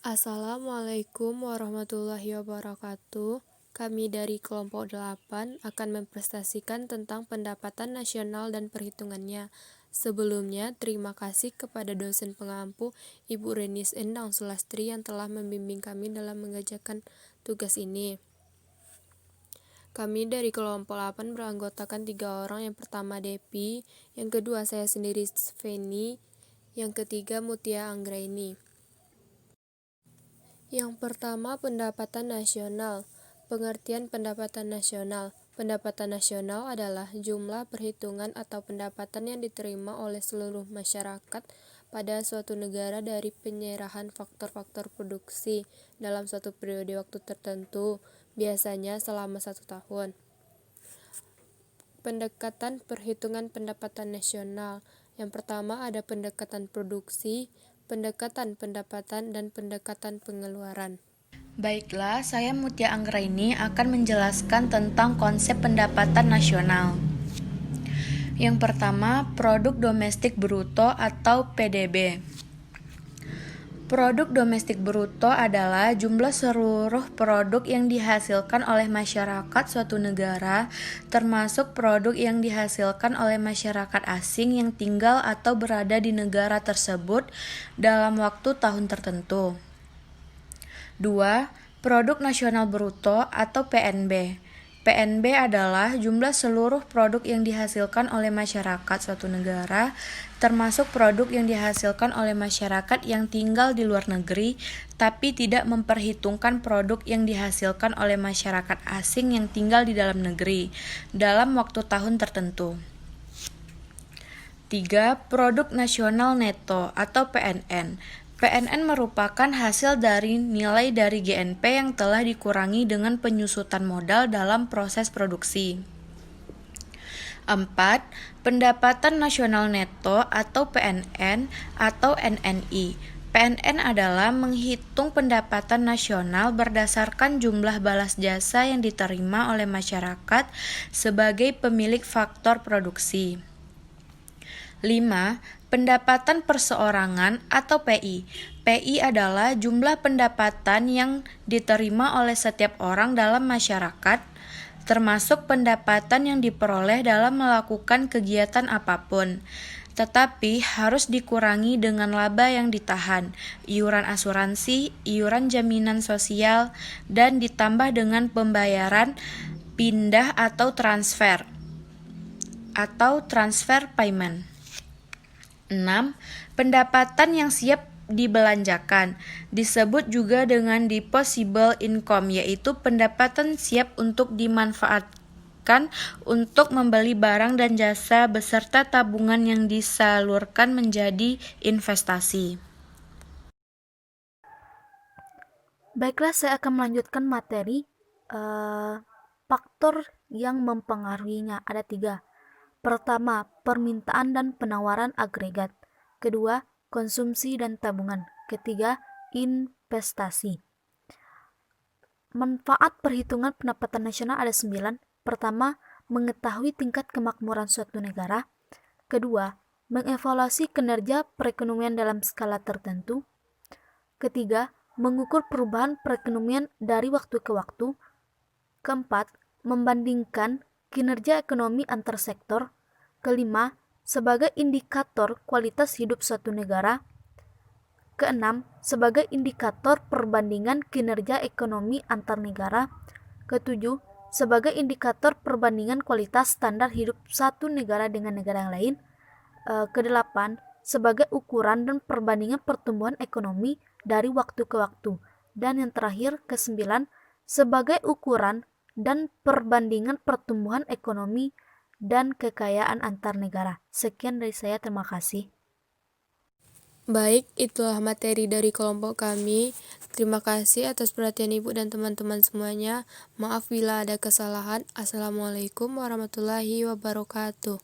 Assalamualaikum warahmatullahi wabarakatuh. Kami dari kelompok 8 akan mempresentasikan tentang pendapatan nasional dan perhitungannya. Sebelumnya, terima kasih kepada dosen pengampu Ibu Renis Endang Sulastri yang telah membimbing kami dalam mengerjakan tugas ini. Kami dari kelompok 8 beranggotakan 3 orang. Yang pertama Depi, yang kedua saya sendiri Feni, yang ketiga Mutia Anggraini. Yang pertama, pendapatan nasional. Pengertian pendapatan nasional. Pendapatan nasional adalah jumlah perhitungan atau pendapatan yang diterima oleh seluruh masyarakat pada suatu negara dari penyerahan faktor-faktor produksi dalam suatu periode waktu tertentu, biasanya selama 1 tahun. Pendekatan perhitungan pendapatan nasional. Yang pertama ada pendekatan produksi, pendekatan pendapatan, dan pendekatan pengeluaran. Baiklah, saya Mutia Anggraini akan menjelaskan tentang konsep pendapatan nasional. Yang pertama, produk domestik bruto atau PDB. Produk domestik bruto adalah jumlah seluruh produk yang dihasilkan oleh masyarakat suatu negara, termasuk produk yang dihasilkan oleh masyarakat asing yang tinggal atau berada di negara tersebut dalam waktu tahun tertentu. 2. Produk nasional bruto atau PNB. PNB adalah jumlah seluruh produk yang dihasilkan oleh masyarakat suatu negara, termasuk produk yang dihasilkan oleh masyarakat yang tinggal di luar negeri, tapi tidak memperhitungkan produk yang dihasilkan oleh masyarakat asing yang tinggal di dalam negeri, dalam waktu tahun tertentu. 3. Produk nasional neto atau PNN. PNN merupakan hasil dari nilai dari GNP yang telah dikurangi dengan penyusutan modal dalam proses produksi. 4. Pendapatan nasional neto atau PNN atau NNI. PNN adalah menghitung pendapatan nasional berdasarkan jumlah balas jasa yang diterima oleh masyarakat sebagai pemilik faktor produksi. 5. Pendapatan perseorangan atau PI. PI adalah jumlah pendapatan yang diterima oleh setiap orang dalam masyarakat, termasuk pendapatan yang diperoleh dalam melakukan kegiatan apapun, tetapi harus dikurangi dengan laba yang ditahan, iuran asuransi, iuran jaminan sosial, dan ditambah dengan pembayaran pindah atau transfer payment. 6. Pendapatan yang siap dibelanjakan, disebut juga dengan disposable income, yaitu pendapatan siap untuk dimanfaatkan untuk membeli barang dan jasa beserta tabungan yang disalurkan menjadi investasi. Baiklah, saya akan melanjutkan materi faktor yang mempengaruhinya. Ada 3. Pertama, permintaan dan penawaran agregat. Kedua, konsumsi dan tabungan. Ketiga, investasi. Manfaat perhitungan pendapatan nasional ada 9. Pertama, mengetahui tingkat kemakmuran suatu negara. Kedua, mengevaluasi kinerja perekonomian dalam skala tertentu. Ketiga, mengukur perubahan perekonomian dari waktu ke waktu. Keempat, membandingkan kinerja ekonomi antar sektor. Kelima, sebagai indikator kualitas hidup suatu negara. Keenam, sebagai indikator perbandingan kinerja ekonomi antar negara. Ketujuh, sebagai indikator perbandingan kualitas standar hidup satu negara dengan negara yang lain. Kedelapan, sebagai ukuran dan perbandingan pertumbuhan ekonomi dari waktu ke waktu. Dan yang terakhir, kesembilan, sebagai ukuran dan perbandingan pertumbuhan ekonomi dan kekayaan antar negara. Sekian dari saya, terima kasih. Baik, itulah materi dari kelompok kami. Terima kasih atas perhatian Ibu dan teman-teman semuanya. Maaf bila ada kesalahan. Assalamualaikum warahmatullahi wabarakatuh.